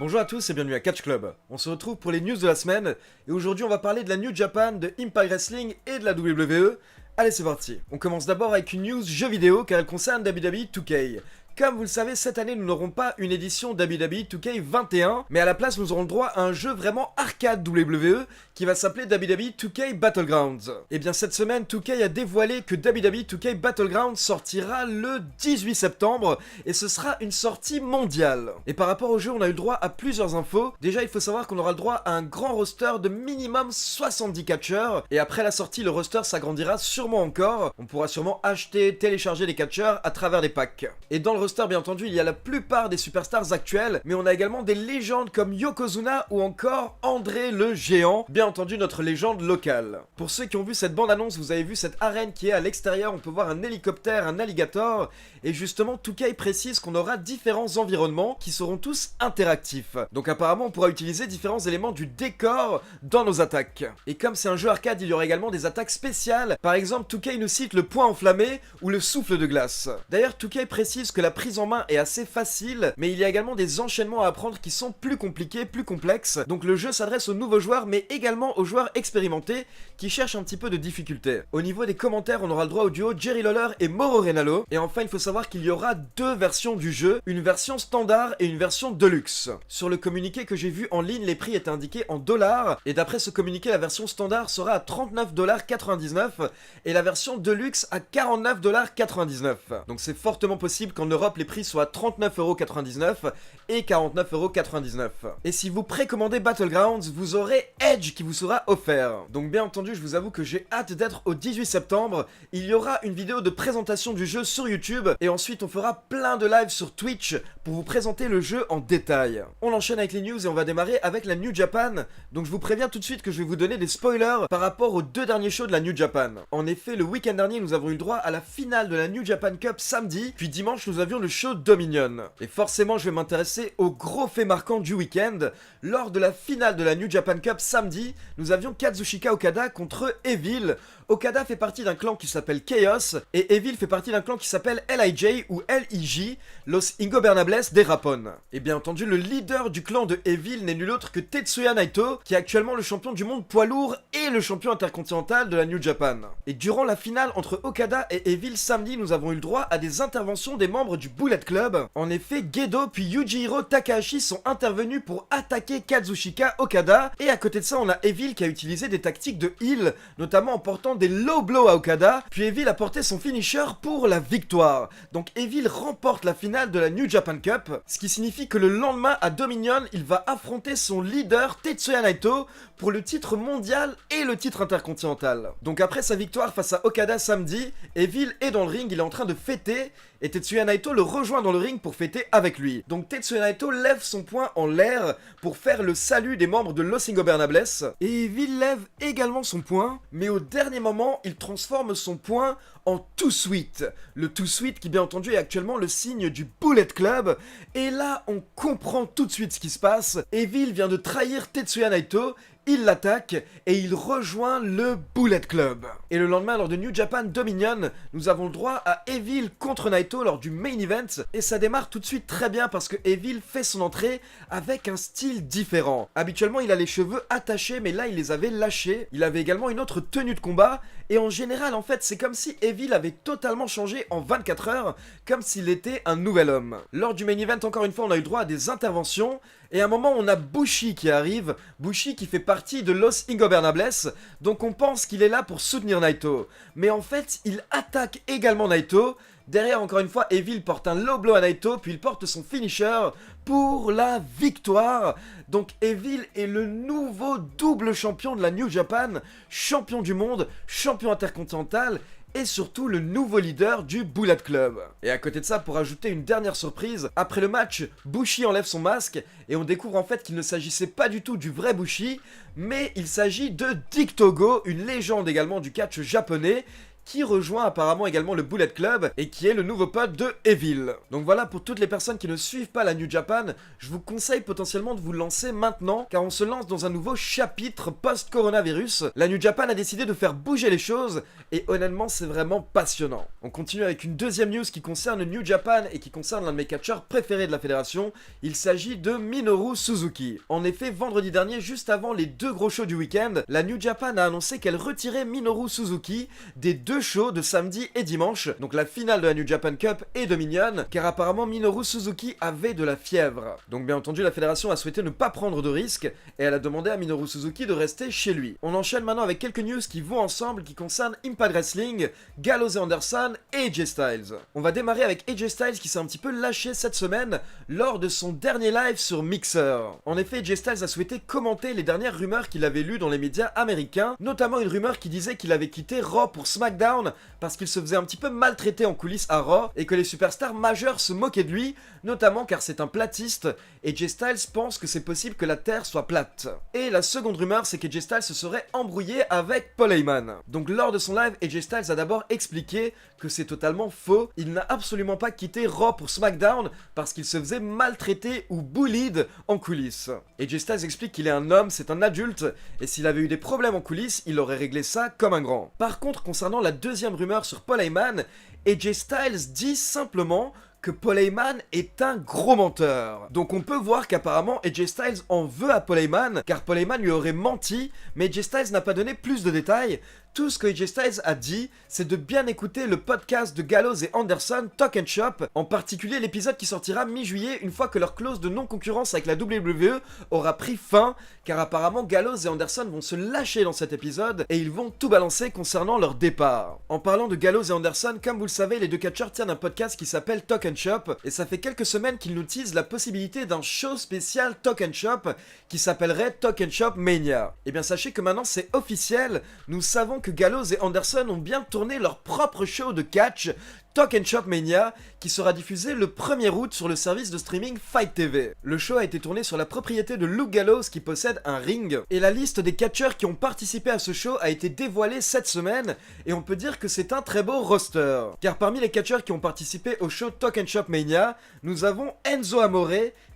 Bonjour à tous et bienvenue à Catch Club. On se retrouve pour les news de la semaine et aujourd'hui on va parler de la New Japan, de Impact Wrestling et de la WWE. Allez c'est parti. On commence d'abord avec une news jeu vidéo car elle concerne WWE 2K. Comme vous le savez, cette année nous n'aurons pas une édition WWE 2K21, mais à la place nous aurons le droit à un jeu vraiment arcade WWE qui va s'appeler WWE 2K Battlegrounds. Et bien cette semaine, 2K a dévoilé que WWE 2K Battlegrounds sortira le 18 septembre et ce sera une sortie mondiale. Et par rapport au jeu, on a eu le droit à plusieurs infos. Déjà, il faut savoir qu'on aura le droit à un grand roster de minimum 70 catcheurs et après la sortie, le roster s'agrandira sûrement encore. On pourra sûrement acheter, télécharger les catcheurs à travers des packs. Et dans le roster, bien entendu, il y a la plupart des superstars actuels, mais on a également des légendes comme Yokozuna ou encore André le Géant, bien entendu notre légende locale. Pour ceux qui ont vu cette bande-annonce, vous avez vu cette arène qui est à l'extérieur, on peut voir un hélicoptère, un alligator, et justement 2K précise qu'on aura différents environnements qui seront tous interactifs. Donc apparemment on pourra utiliser différents éléments du décor dans nos attaques. Et comme c'est un jeu arcade, il y aura également des attaques spéciales, par exemple 2K nous cite le poing enflammé ou le souffle de glace. D'ailleurs 2K précise que la prise en main est assez facile, mais il y a également des enchaînements à apprendre qui sont plus compliqués, plus complexes. Donc le jeu s'adresse aux nouveaux joueurs, mais également aux joueurs expérimentés qui cherchent un petit peu de difficulté. Au niveau des commentaires, on aura le droit au duo Jerry Lawler et Mauro Ranallo. Et enfin, il faut savoir qu'il y aura deux versions du jeu, une version standard et une version deluxe. Sur le communiqué que j'ai vu en ligne, les prix étaient indiqués en dollars, et d'après ce communiqué, la version standard sera à 39,99$ et la version deluxe à 49,99$. Donc c'est fortement possible qu'en Europe, les prix soient 39,99€ et 49,99€. Et si vous précommandez Battlegrounds, vous aurez Edge qui vous sera offert. Donc bien entendu, je vous avoue que j'ai hâte d'être au 18 septembre. Il y aura une vidéo de présentation du jeu sur YouTube et ensuite on fera plein de lives sur Twitch pour vous présenter le jeu en détail. On enchaîne avec les news et on va démarrer avec la New Japan. Donc je vous préviens tout de suite que je vais vous donner des spoilers par rapport aux deux derniers shows de la New Japan. En effet, le week-end dernier, nous avons eu le droit à la finale de la New Japan Cup samedi, puis dimanche, nous avions le show Dominion. Et forcément, je vais m'intéresser aux gros faits marquants du week-end. Lors de la finale de la New Japan Cup samedi, nous avions Kazuchika Okada contre Evil. Okada fait partie d'un clan qui s'appelle Chaos et Evil fait partie d'un clan qui s'appelle LIJ ou LIJ, Los Ingobernables de Japón. Et bien entendu, le leader du clan de Evil n'est nul autre que Tetsuya Naito, qui est actuellement le champion du monde poids lourd et le champion intercontinental de la New Japan. Et durant la finale entre Okada et Evil samedi, nous avons eu le droit à des interventions des membres du Bullet Club. En effet, Gedo puis Yujiro Takahashi sont intervenus pour attaquer Kazuchika Okada. Et à côté de ça, on a Evil qui a utilisé des tactiques de heal, notamment en portant des low blows à Okada, puis Evil a porté son finisher pour la victoire. Donc Evil remporte la finale de la New Japan Cup, ce qui signifie que le lendemain à Dominion, il va affronter son leader Tetsuya Naito pour le titre mondial et le titre intercontinental. Donc après sa victoire face à Okada samedi, Evil est dans le ring, il est en train de fêter et Tetsuya Naito le rejoint dans le ring pour fêter avec lui. Donc Tetsuya Naito lève son poing en l'air pour faire le salut des membres de Los Ingobernables et Evil lève également son poing, mais au dernier moment, il transforme son poing en Too Sweet. Le Too Sweet qui bien entendu est actuellement le signe du Bullet Club. Et là, on comprend tout de suite ce qui se passe. Evil vient de trahir Tetsuya Naito. Il l'attaque et il rejoint le Bullet Club. Et le lendemain, lors de New Japan Dominion, nous avons le droit à Evil contre Naito lors du main event. Et ça démarre tout de suite très bien parce que Evil fait son entrée avec un style différent. Habituellement, il a les cheveux attachés, mais là, il les avait lâchés. Il avait également une autre tenue de combat. Et en général, en fait, c'est comme si Evil avait totalement changé en 24 heures, comme s'il était un nouvel homme. Lors du main event, encore une fois, on a eu le droit à des interventions. Et à un moment, on a Bushi qui arrive. Bushi qui fait partie de Los Ingobernables. Donc on pense qu'il est là pour soutenir Naito. Mais en fait, il attaque également Naito. Derrière, encore une fois, Evil porte un low blow à Naito, puis il porte son finisher pour la victoire. Donc Evil est le nouveau double champion de la New Japan, champion du monde, champion intercontinental, et surtout le nouveau leader du Bullet Club. Et à côté de ça, pour ajouter une dernière surprise, après le match, Bushi enlève son masque et on découvre en fait qu'il ne s'agissait pas du tout du vrai Bushi, mais il s'agit de Dick Togo, une légende également du catch japonais, qui rejoint apparemment également le Bullet Club et qui est le nouveau pote de Evil. Donc voilà, pour toutes les personnes qui ne suivent pas la New Japan, je vous conseille potentiellement de vous lancer maintenant car on se lance dans un nouveau chapitre post-coronavirus. La New Japan a décidé de faire bouger les choses et honnêtement c'est vraiment passionnant. On continue avec une deuxième news qui concerne New Japan et qui concerne l'un de mes catcheurs préférés de la fédération. Il s'agit de Minoru Suzuki. En effet, vendredi dernier, juste avant les deux gros shows du week-end, la New Japan a annoncé qu'elle retirait Minoru Suzuki des deux shows de samedi et dimanche, donc la finale de la New Japan Cup et Dominion, car apparemment Minoru Suzuki avait de la fièvre. Donc bien entendu, la fédération a souhaité ne pas prendre de risques et elle a demandé à Minoru Suzuki de rester chez lui. On enchaîne maintenant avec quelques news qui vont ensemble, qui concernent Impact Wrestling, Gallows et Anderson et AJ Styles. On va démarrer avec AJ Styles qui s'est un petit peu lâché cette semaine lors de son dernier live sur Mixer. En effet, AJ Styles a souhaité commenter les dernières rumeurs qu'il avait lues dans les médias américains, notamment une rumeur qui disait qu'il avait quitté Raw pour SmackDown parce qu'il se faisait un petit peu maltraiter en coulisses à Raw et que les superstars majeurs se moquaient de lui, notamment car c'est un platiste et AJ Styles pense que c'est possible que la Terre soit plate. Et la seconde rumeur, c'est qu'AJ Styles se serait embrouillé avec Paul Heyman. Donc lors de son live, AJ Styles a d'abord expliqué que c'est totalement faux, il n'a absolument pas quitté Raw pour SmackDown parce qu'il se faisait maltraiter ou bullied en coulisses. AJ Styles explique qu'il est un homme, c'est un adulte, et s'il avait eu des problèmes en coulisses, il aurait réglé ça comme un grand. Par contre, concernant la deuxième rumeur sur Paul Heyman, AJ Styles dit simplement que Paul Heyman est un gros menteur. Donc on peut voir qu'apparemment AJ Styles en veut à Paul Heyman, car Paul Heyman lui aurait menti, mais AJ Styles n'a pas donné plus de détails. Tout ce que AJ Styles a dit, c'est de bien écouter le podcast de Gallows et Anderson, Talk and Shop, en particulier l'épisode qui sortira mi-juillet une fois que leur clause de non-concurrence avec la WWE aura pris fin, car apparemment Gallows et Anderson vont se lâcher dans cet épisode et ils vont tout balancer concernant leur départ. En parlant de Gallows et Anderson, comme vous le savez, les deux catcheurs tiennent un podcast qui s'appelle Talk and Shop et ça fait quelques semaines qu'ils nous teasent la possibilité d'un show spécial Talk and Shop qui s'appellerait Talk and Shop Mania. Et bien sachez que maintenant c'est officiel, nous savons que Gallows et Anderson ont bien tourné leur propre show de catch, Talk and Shop Mania, qui sera diffusé le 1er août sur le service de streaming Fight TV. Le show a été tourné sur la propriété de Luke Gallows qui possède un ring, et la liste des catcheurs qui ont participé à ce show a été dévoilée cette semaine, et on peut dire que c'est un très beau roster. Car parmi les catcheurs qui ont participé au show Talk and Shop Mania, nous avons Enzo Amore,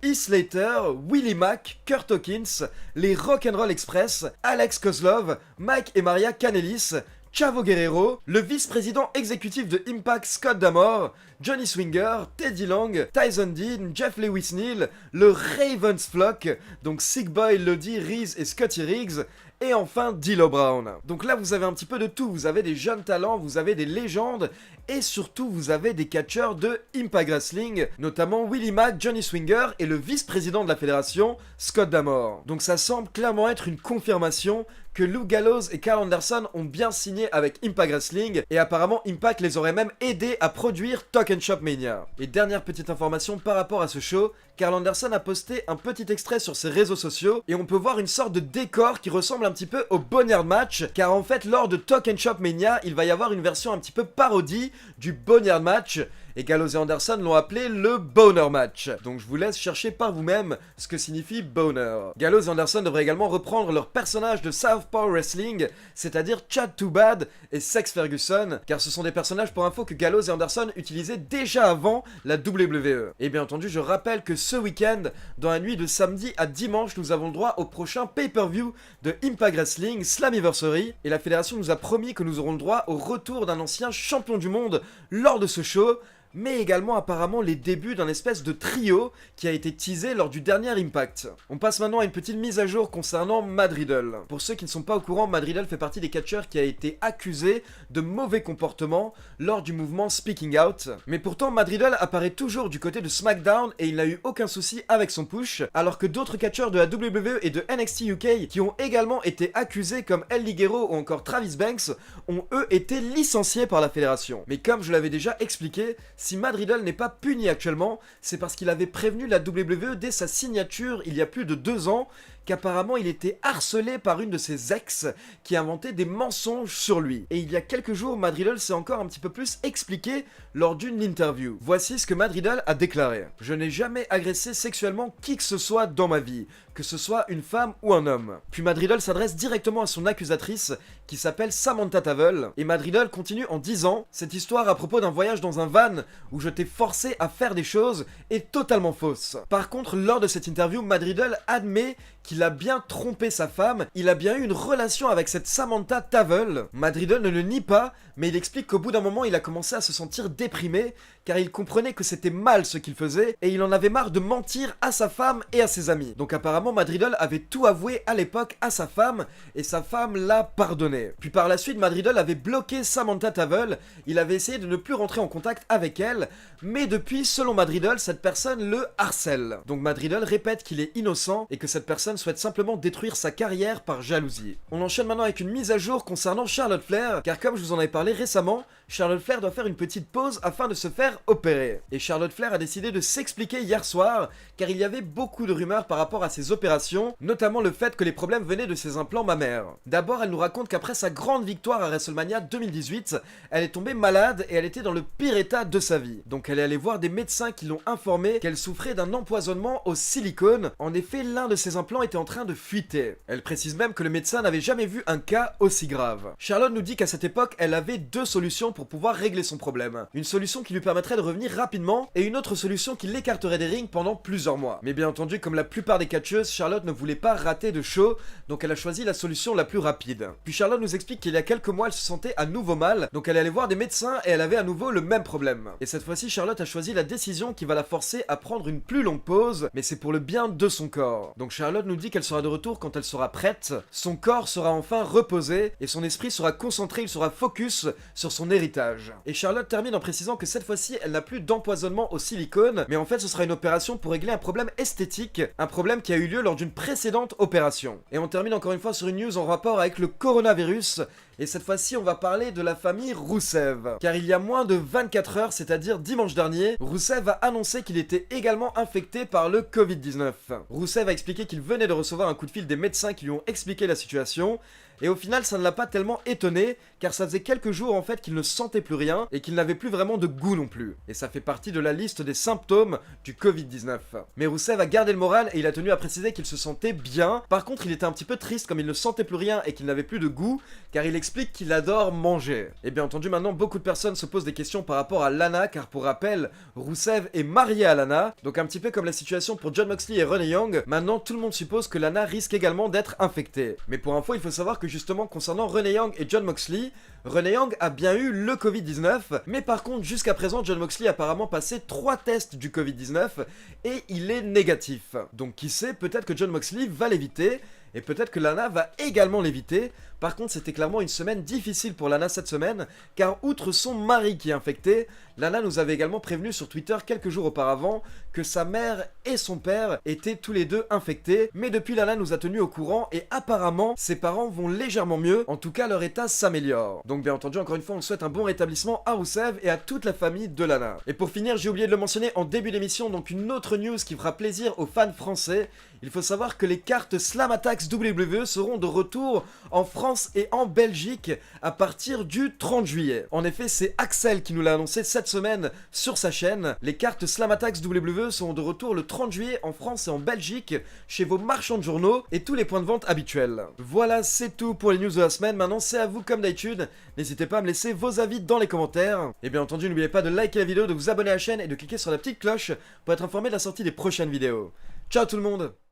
Heath Slater, Willie Mack, Kurt Hawkins, les Rock'n'Roll Express, Alex Kozlov, Mike et Maria Kanellis, Chavo Guerrero, le vice-président exécutif de Impact Scott D'Amore, Johnny Swinger, Teddy Long, Tyson Dean, Jeff Lewis Neal, le Ravens Flock, donc Sick Boy, Lodi, Reese et Scotty Riggs, et enfin D'Lo Brown. Donc là vous avez un petit peu de tout, vous avez des jeunes talents, vous avez des légendes, et surtout vous avez des catcheurs de Impact Wrestling, notamment Willie Mack, Johnny Swinger et le vice-président de la fédération, Scott D'Amore. Donc ça semble clairement être une confirmation que Luke Gallows et Karl Anderson ont bien signé avec Impact Wrestling, et apparemment Impact les aurait même aidés à produire Talk and Shop Mania. Et dernière petite information par rapport à ce show, Karl Anderson a posté un petit extrait sur ses réseaux sociaux, et on peut voir une sorte de décor qui ressemble un petit peu au Boneyard Match, car en fait lors de Talk and Shop Mania, il va y avoir une version un petit peu parodie du Boneyard Match, et Gallows et Anderson l'ont appelé le Boner Match. Donc je vous laisse chercher par vous-même ce que signifie Boner. Gallows et Anderson devraient également reprendre leurs personnages de Southpaw Wrestling, c'est-à-dire Chad Too Bad et Sex Ferguson, car ce sont des personnages pour info que Gallows et Anderson utilisaient déjà avant la WWE. Et bien entendu, je rappelle que ce week-end, dans la nuit de samedi à dimanche, nous avons le droit au prochain pay-per-view de Impact Wrestling, Slammiversary, et la fédération nous a promis que nous aurons le droit au retour d'un ancien champion du monde lors de ce show, mais également apparemment les débuts d'un espèce de trio qui a été teasé lors du dernier Impact. On passe maintenant à une petite mise à jour concernant Matt Riddle. Pour ceux qui ne sont pas au courant, Matt Riddle fait partie des catcheurs qui a été accusé de mauvais comportement lors du mouvement Speaking Out. Mais pourtant, Matt Riddle apparaît toujours du côté de SmackDown et il n'a eu aucun souci avec son push, alors que d'autres catcheurs de la WWE et de NXT UK qui ont également été accusés comme El Ligero ou encore Travis Banks ont eux été licenciés par la fédération. Mais comme je l'avais déjà expliqué, si Matt Riddle n'est pas puni actuellement, c'est parce qu'il avait prévenu la WWE dès sa signature il y a plus de 2 ans qu'apparemment il était harcelé par une de ses ex qui inventait des mensonges sur lui. Et il y a quelques jours, Matt Riddle s'est encore un petit peu plus expliqué lors d'une interview. Voici ce que Matt Riddle a déclaré. « Je n'ai jamais agressé sexuellement qui que ce soit dans ma vie, que ce soit une femme ou un homme. » Puis Matt Riddle s'adresse directement à son accusatrice qui s'appelle Samantha Tavel. Et Matt Riddle continue en disant « Cette histoire à propos d'un voyage dans un van où je t'ai forcé à faire des choses est totalement fausse. » Par contre, lors de cette interview, Matt Riddle admet qu'il a bien trompé sa femme, il a bien eu une relation avec cette Samantha Tavel. Matt Riddle ne le nie pas, mais il explique qu'au bout d'un moment, il a commencé à se sentir déprimé, car il comprenait que c'était mal ce qu'il faisait, et il en avait marre de mentir à sa femme et à ses amis. Donc apparemment, Matt Riddle avait tout avoué à l'époque à sa femme, et sa femme l'a pardonné. Puis par la suite, Matt Riddle avait bloqué Samantha Tavel, il avait essayé de ne plus rentrer en contact avec elle, mais depuis, selon Matt Riddle, cette personne le harcèle. Donc Matt Riddle répète qu'il est innocent, et que cette personne souhaite simplement détruire sa carrière par jalousie. On enchaîne maintenant avec une mise à jour concernant Charlotte Flair, car comme je vous en avais parlé récemment, Charlotte Flair doit faire une petite pause afin de se faire opérer. Et Charlotte Flair a décidé de s'expliquer hier soir, car il y avait beaucoup de rumeurs par rapport à ses opérations, notamment le fait que les problèmes venaient de ses implants mammaires. D'abord, elle nous raconte qu'après sa grande victoire à WrestleMania 2018, elle est tombée malade et elle était dans le pire état de sa vie. Donc elle est allée voir des médecins qui l'ont informé qu'elle souffrait d'un empoisonnement au silicone. En effet, l'un de ses implants était en train de fuiter. Elle précise même que le médecin n'avait jamais vu un cas aussi grave. Charlotte nous dit qu'à cette époque, elle avait deux solutions pour pouvoir régler son problème. Une solution qui lui permettrait de revenir rapidement et une autre solution qui l'écarterait des rings pendant plusieurs mois. Mais bien entendu, comme la plupart des catcheuses, Charlotte ne voulait pas rater de show, donc elle a choisi la solution la plus rapide. Puis Charlotte nous explique qu'il y a quelques mois, elle se sentait à nouveau mal, donc elle est allée voir des médecins et elle avait à nouveau le même problème. Et cette fois-ci, Charlotte a choisi la décision qui va la forcer à prendre une plus longue pause, mais c'est pour le bien de son corps. Donc Charlotte nous dit qu'elle sera de retour quand elle sera prête, son corps sera enfin reposé et son esprit sera concentré, il sera focus sur son héritage. Et Charlotte termine en précisant que cette fois-ci, elle n'a plus d'empoisonnement au silicone, mais en fait ce sera une opération pour régler un problème esthétique, un problème qui a eu lieu lors d'une précédente opération. Et on termine encore une fois sur une news en rapport avec le coronavirus, et cette fois-ci on va parler de la famille Roussev. Car il y a moins de 24 heures, c'est-à-dire dimanche dernier, Roussev a annoncé qu'il était également infecté par le Covid-19. Roussev a expliqué qu'il venait de recevoir un coup de fil des médecins qui lui ont expliqué la situation, et au final ça ne l'a pas tellement étonné, car ça faisait quelques jours en fait qu'il ne sentait plus rien, et qu'il n'avait plus vraiment de goût non plus. Et ça fait partie de la liste des symptômes du Covid-19. Mais Roussev a gardé le moral et il a tenu à préciser qu'il se sentait bien. Par contre il était un petit peu triste comme il ne sentait plus rien et qu'il n'avait plus de goût, car il explique qu'il adore manger. Et bien entendu maintenant beaucoup de personnes se posent des questions par rapport à Lana, car pour rappel, Roussev est marié à Lana, donc un petit peu comme la situation pour Jon Moxley et Renee Young, maintenant tout le monde suppose que Lana risque également d'être infectée. Mais pour info il faut savoir que justement concernant Renee Young et Jon Moxley, Renee Young a bien eu le Covid-19, mais par contre jusqu'à présent Jon Moxley a apparemment passé 3 tests du Covid-19 et il est négatif. Donc qui sait, peut-être que Jon Moxley va l'éviter, et peut-être que Lana va également l'éviter. Par contre c'était clairement une semaine difficile pour Lana cette semaine, car outre son mari qui est infecté, Lana nous avait également prévenu sur Twitter quelques jours auparavant que sa mère et son père étaient tous les deux infectés, mais depuis Lana nous a tenus au courant et apparemment ses parents vont légèrement mieux, en tout cas leur état s'améliore. Donc bien entendu encore une fois on souhaite un bon rétablissement à Roussev et à toute la famille de Lana. Et pour finir j'ai oublié de le mentionner en début d'émission, donc une autre news qui fera plaisir aux fans français. Il faut savoir que les cartes Slam Attacks WWE seront de retour en France et en Belgique à partir du 30 juillet. En effet, c'est Axel qui nous l'a annoncé cette semaine sur sa chaîne. Les cartes Slam Attacks WWE seront de retour le 30 juillet en France et en Belgique chez vos marchands de journaux et tous les points de vente habituels. Voilà, c'est tout pour les news de la semaine. Maintenant, c'est à vous comme d'habitude. N'hésitez pas à me laisser vos avis dans les commentaires. Et bien entendu, n'oubliez pas de liker la vidéo, de vous abonner à la chaîne et de cliquer sur la petite cloche pour être informé de la sortie des prochaines vidéos. Ciao tout le monde!